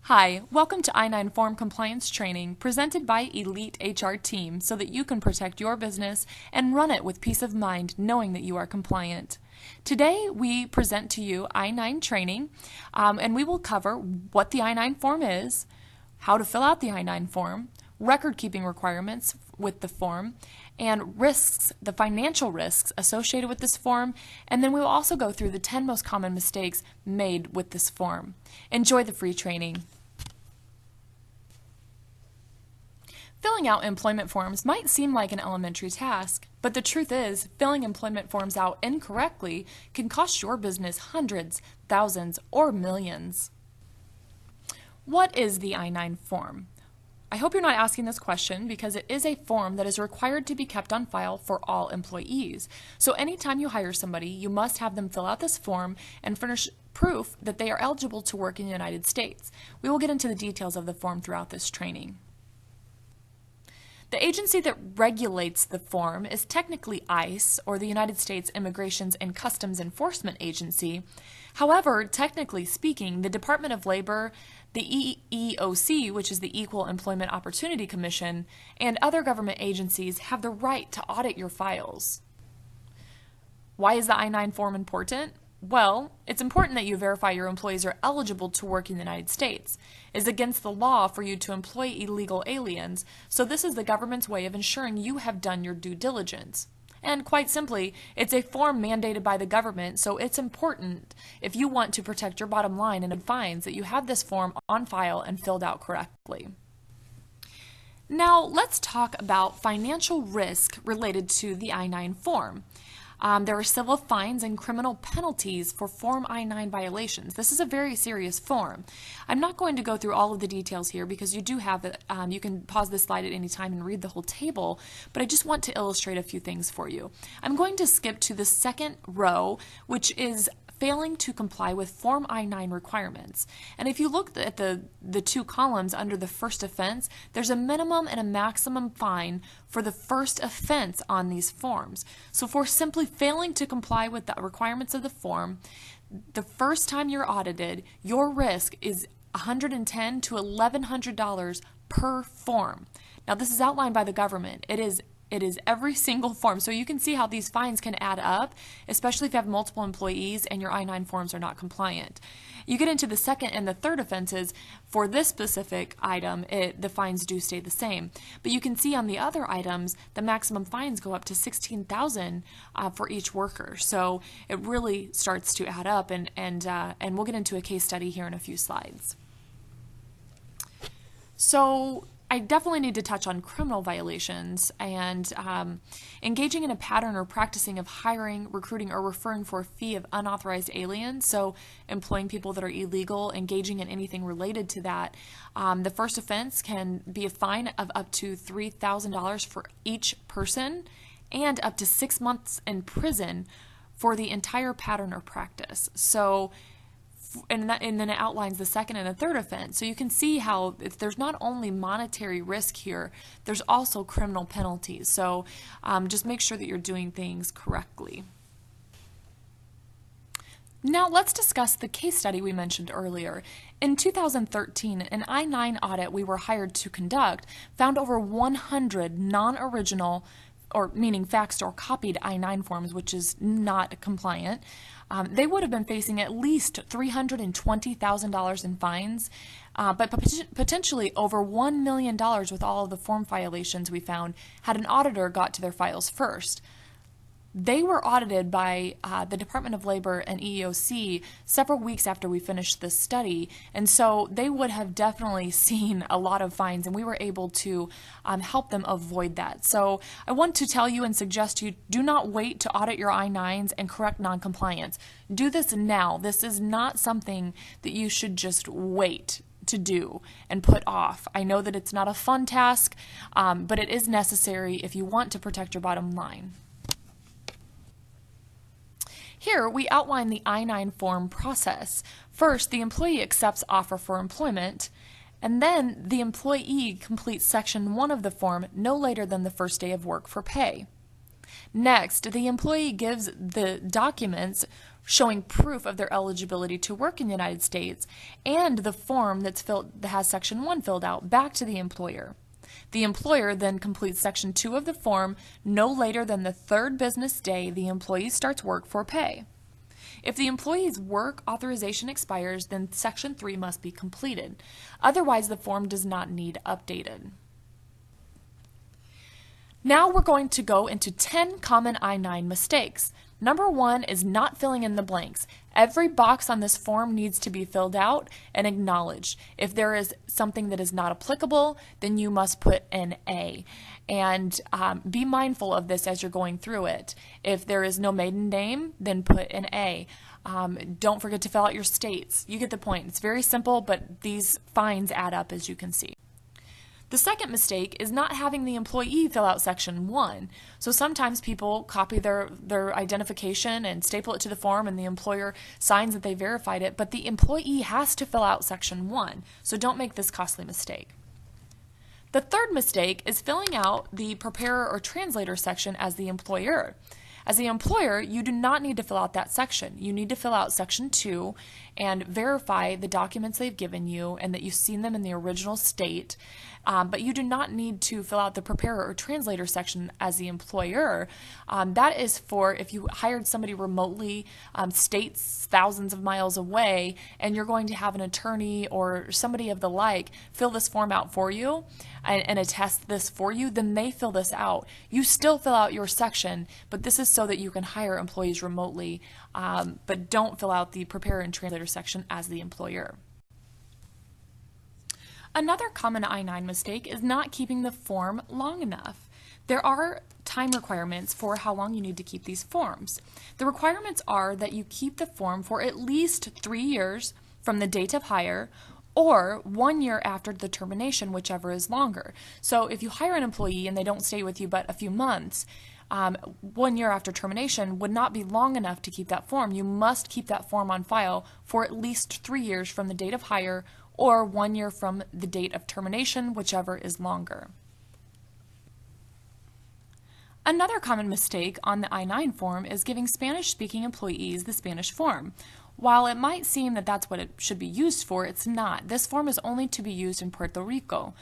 Hi, welcome to I-9 Form Compliance Training presented by Elite HR Team so that you can protect your business and run it with peace of mind knowing that you are compliant. Today we present to you I-9 training and we will cover what the I-9 form is, how to fill out the I-9 form, record-keeping requirements with the form, and risks, the financial risks associated with this form, and then we will also go through the 10 most common mistakes made with this form. Enjoy the free training. Filling out employment forms might seem like an elementary task, but the truth is, filling employment forms out incorrectly can cost your business hundreds, thousands, or millions. What is the I-9 form? I hope you're not asking this question because it is a form that is required to be kept on file for all employees. So anytime you hire somebody, you must have them fill out this form and furnish proof that they are eligible to work in the United States. We will get into the details of the form throughout this training. The agency that regulates the form is technically ICE, or the United States Immigration and Customs Enforcement Agency. However, technically speaking, the Department of Labor, the EEOC, which is the Equal Employment Opportunity Commission, and other government agencies have the right to audit your files. Why is the I-9 form important? Well, it's important that you verify your employees are eligible to work in the United States. It is against the law for you to employ illegal aliens, so this is the government's way of ensuring you have done your due diligence. And quite simply, it's a form mandated by the government, so it's important if you want to protect your bottom line and fines that you have this form on file and filled out correctly. Now, let's talk about financial risk related to the I-9 form. There are civil fines and criminal penalties for Form I-9 violations. This is a very serious form. I'm not going to go through all of the details here because you do have it. You can pause this slide at any time and read the whole table, but I just want to illustrate a few things for you. I'm going to skip to the second row, which is failing to comply with Form I-9 requirements. And if you look at the two columns under the first offense, there's a minimum and a maximum fine for the first offense on these forms. So for simply failing to comply with the requirements of the form, the first time you're audited, your risk is $110 to $1,100 per form. Now this is outlined by the government. It is every single form. So you can see how these fines can add up, especially if you have multiple employees and your I-9 forms are not compliant. You get into the second and the third offenses. For this specific item, the fines do stay the same. But you can see on the other items, the maximum fines go up to $16,000 for each worker. So it really starts to add up, and we'll get into a case study here in a few slides. So I definitely need to touch on criminal violations and engaging in a pattern or practicing of hiring, recruiting, or referring for a fee of unauthorized aliens, so employing people that are illegal, engaging in anything related to that. The first offense can be a fine of up to $3,000 for each person and up to 6 months in prison for the entire pattern or practice. So and then it outlines the second and the third offense. So you can see how there's not only monetary risk here, there's also criminal penalties. So just make sure that you're doing things correctly. Now let's discuss the case study we mentioned earlier. In 2013, an I-9 audit we were hired to conduct found over 100 non-original, or meaning faxed or copied I-9 forms, which is not compliant. They would have been facing at least $320,000 in fines, but potentially over $1 million with all of the form violations we found had an auditor got to their files first. They were audited by the Department of Labor and EEOC several weeks after we finished this study, and so they would have definitely seen a lot of fines, and we were able to help them avoid that. So I want to tell you and suggest you do not wait to audit your I-9s and correct non-compliance. Do this now. This is not something that you should just wait to do and put off. I know that it's not a fun task, but it is necessary if you want to protect your bottom line. Here, we outline the I-9 form process. First, the employee accepts offer for employment, and then the employee completes Section 1 of the form no later than the first day of work for pay. Next, the employee gives the documents showing proof of their eligibility to work in the United States, and the form that has Section 1 filled out back to the employer. The employer then completes Section 2 of the form no later than the 3rd business day the employee starts work for pay. If the employee's work authorization expires, then Section 3 must be completed. Otherwise, the form does not need updated. Now we're going to go into 10 common I-9 mistakes. Number 1 is not filling in the blanks. Every box on this form needs to be filled out and acknowledged. If there is something that is not applicable, then you must put an A. And be mindful of this as you're going through it. If there is no maiden name, then put an A. Don't forget to fill out your states. You get the point. It's very simple, but these fines add up, as you can see. The second mistake is not having the employee fill out Section 1. So sometimes people copy their identification and staple it to the form, and the employer signs that they verified it, but the employee has to fill out Section 1. So don't make this costly mistake. The third mistake is filling out the preparer or translator section as the employer. As the employer, you do not need to fill out that section. You need to fill out Section 2 and verify the documents they've given you and that you've seen them in the original state. But you do not need to fill out the preparer or translator section as the employer. That is for if you hired somebody remotely, states thousands of miles away, and you're going to have an attorney or somebody of the like fill this form out for you and attest this for you, then they fill this out. You still fill out your section, but this is so that you can hire employees remotely, but don't fill out the preparer and translator section as the employer. Another common I-9 mistake is not keeping the form long enough. There are time requirements for how long you need to keep these forms. The requirements are that you keep the form for at least 3 years from the date of hire or 1 year after the termination, whichever is longer. So if you hire an employee and they don't stay with you but a few months, 1 year after termination would not be long enough to keep that form. You must keep that form on file for at least 3 years from the date of hire or 1 year from the date of termination, whichever is longer. Another common mistake on the I-9 form is giving Spanish-speaking employees the Spanish form. While it might seem that that's what it should be used for, it's not. This form is only to be used in Puerto Rico.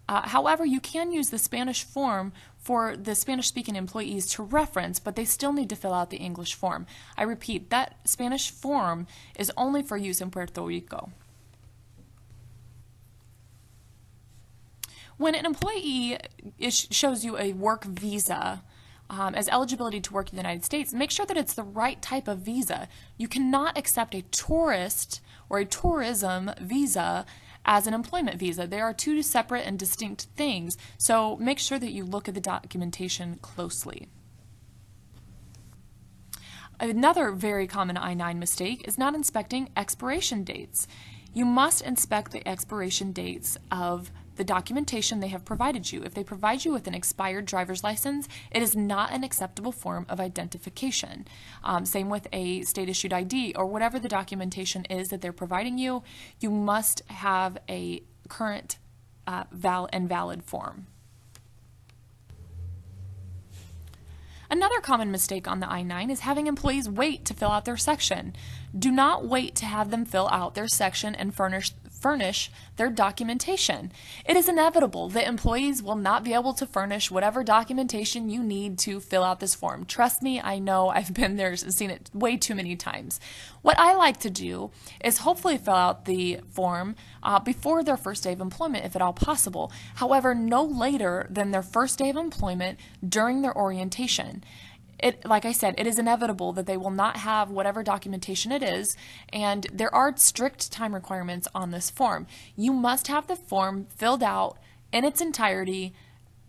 However, you can use the Spanish form for the Spanish-speaking employees to reference, but they still need to fill out the English form. I repeat, that Spanish form is only for use in Puerto Rico. When an employee shows you a work visa as eligibility to work in the United States, make sure that it's the right type of visa. You cannot accept a tourist or a tourism visa as an employment visa. They are two separate and distinct things, so make sure that you look at the documentation closely. Another very common I-9 mistake is not inspecting expiration dates. You must inspect the expiration dates of the documentation they have provided you. If they provide you with an expired driver's license, it is not an acceptable form of identification. Same with a state-issued ID or whatever the documentation is that they're providing you, you must have a current and valid form. Another common mistake on the I-9 is having employees wait to fill out their section. Do not wait to have them fill out their section and furnish their documentation. It is inevitable that employees will not be able to furnish whatever documentation you need to fill out this form. Trust me, I know, I've been there, seen it way too many times. What I like to do is hopefully fill out the form before their first day of employment, if at all possible. However, no later than their first day of employment during their orientation. Like I said, it is inevitable that they will not have whatever documentation it is, and there are strict time requirements on this form. You must have the form filled out in its entirety,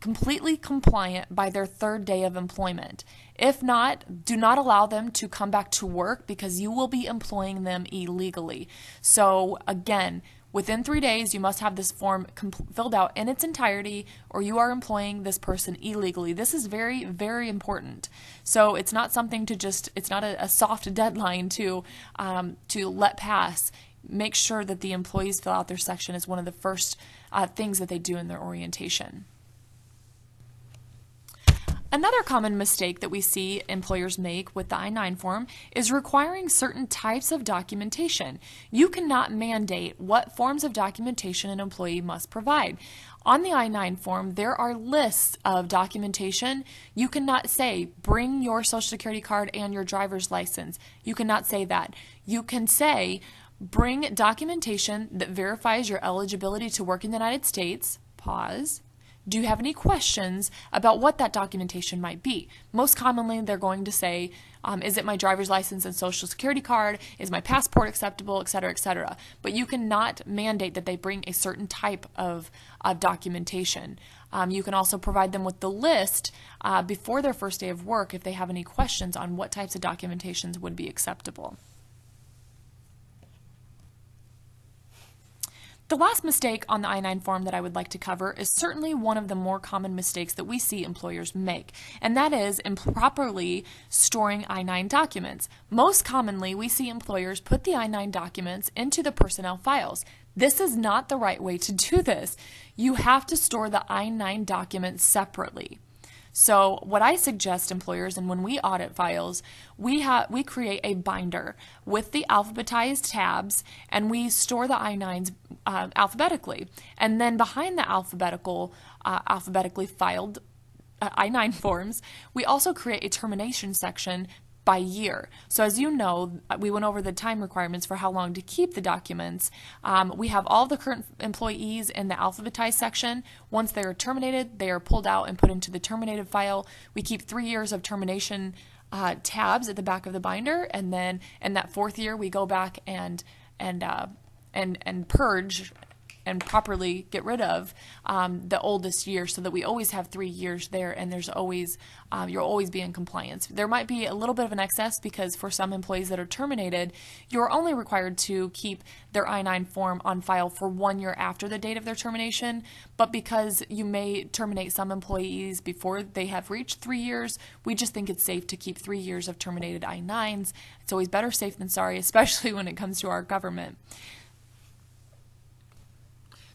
completely compliant by their third day of employment. If not, do not allow them to come back to work because you will be employing them illegally. So again, within 3 days, you must have this form filled out in its entirety or you are employing this person illegally. This is very, very important. So it's not something to it's not a soft deadline to let pass. Make sure that the employees fill out their section as one of the first things that they do in their orientation. Another common mistake that we see employers make with the I-9 form is requiring certain types of documentation. You cannot mandate what forms of documentation an employee must provide. On the I-9 form, there are lists of documentation. You cannot say, bring your Social Security card and your driver's license. You cannot say that. You can say, bring documentation that verifies your eligibility to work in the United States. Pause. Do you have any questions about what that documentation might be? Most commonly, they're going to say, is it my driver's license and Social Security card? Is my passport acceptable, et cetera, et cetera. But you cannot mandate that they bring a certain type of documentation. You can also provide them with the list before their first day of work if they have any questions on what types of documentations would be acceptable. The last mistake on the I-9 form that I would like to cover is certainly one of the more common mistakes that we see employers make, and that is improperly storing I-9 documents. Most commonly, we see employers put the I-9 documents into the personnel files. This is not the right way to do this. You have to store the I-9 documents separately. So what I suggest employers, and when we audit files, we create a binder with the alphabetized tabs, and we store the I-9s alphabetically. And then behind the alphabetically filed I-9 forms, we also create a termination section by year. So as you know, we went over the time requirements for how long to keep the documents. We have all the current employees in the alphabetized section. Once they are terminated, they are pulled out and put into the terminated file. We keep 3 years of termination tabs at the back of the binder, and then in that 4th year, we go back and purge and properly get rid of the oldest year, so that we always have 3 years there, and there's always you'll always be in compliance. There might be a little bit of an excess because for some employees that are terminated, you're only required to keep their I-9 form on file for 1 year after the date of their termination, but because you may terminate some employees before they have reached 3 years, we just think it's safe to keep 3 years of terminated I-9s. It's always better safe than sorry, especially when it comes to our government.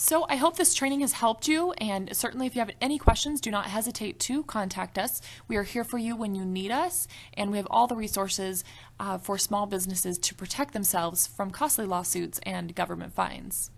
So I hope this training has helped you, and certainly if you have any questions, do not hesitate to contact us. We are here for you when you need us, and we have all the resources for small businesses to protect themselves from costly lawsuits and government fines.